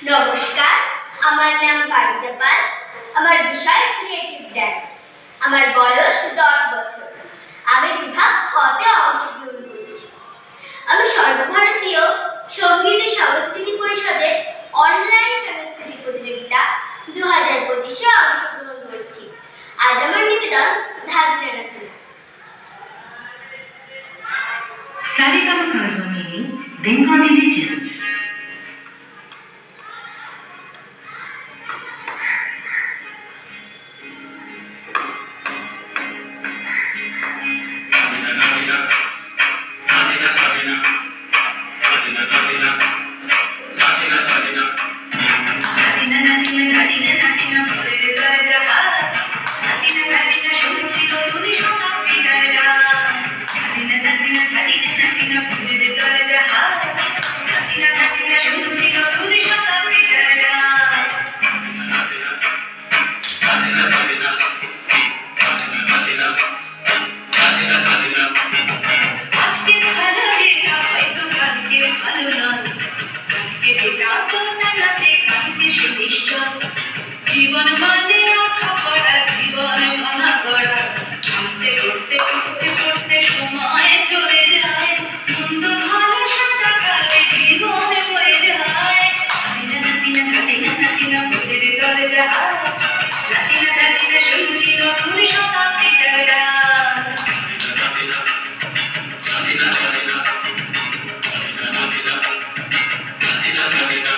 নমস্কার, আমার নাম পারিজা পাল। আমার বিষয় ক্রিয়েটিভ ড্যান্স। আমার বয়স 10 বছর। আমি বিভাগ খতে অংশগ্রহণ করছি। আমি সর্বভারতীয় সঙ্গীত ও সংস্কৃতি পরিষদের অনলাইন সাংস্কৃতিক প্রতিযোগিতা 2025-এ অংশগ্রহণ করছি। আজ আমার নিবেদন ধাদিনা নাকি। Sarigama Karma meaning Bengali legends. জীবন মানে আশা করা, জীবন ভাঙা করা, ভাঙতে করতে করতে করতে সময় চলে যায়, মন্দ ভালো সাদা কালে জীবন বয়ে যায়। নাতিনা নাতিনা নাতিনা ফুলের তরে জাহাজ, নাতিনা নাতিনা শুনছি নতুন শতাব্দীটার গান। নাতিনা নাতিনা নাতিনা নাতিনা নাতিনা নাতিনা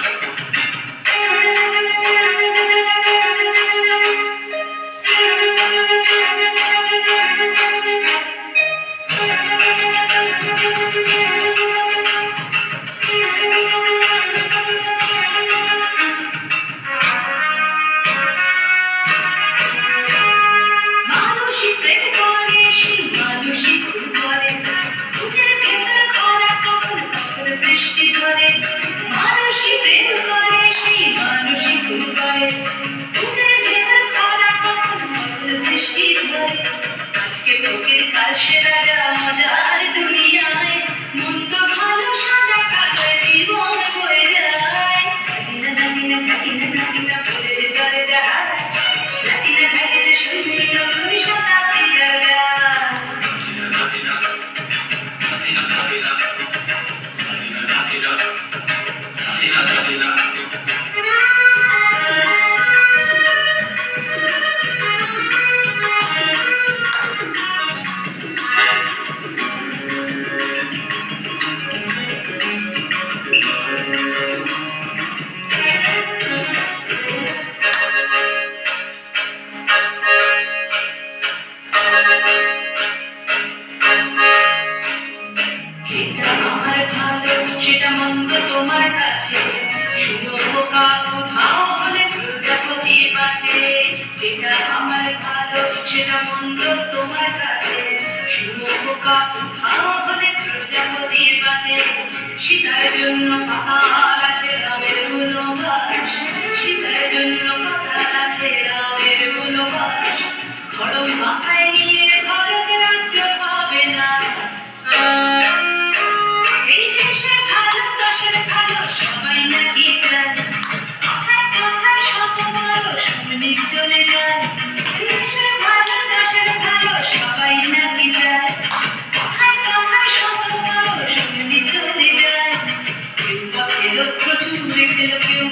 তোমার কাছে শুনো বোকা উধাও হলে প্রজাপতির মাঝে, যেটা আমার ভালো সেটা মন্দ তোমার কাছে, শুনো বোকা উধাও হলে প্রজাপতির মাঝে। সীতার জন্য পাতাল আছে রামের বনবাস, সীতার জন্য পাতাল আছে রামের বনবাস, খড়ম মাথায় নিয়ে ভারত রাজ্য পাবে না। সবাই নাকি যায় কথায় কথায় শত বড় শুনে চলে যায়, দেশের ভালো দেশের ভালো সবাই নাকি যায়, কথায় কথায় শত বড় শুনে চলে যায়। কেউ বা খেলো প্রচুর, খেলো কেউ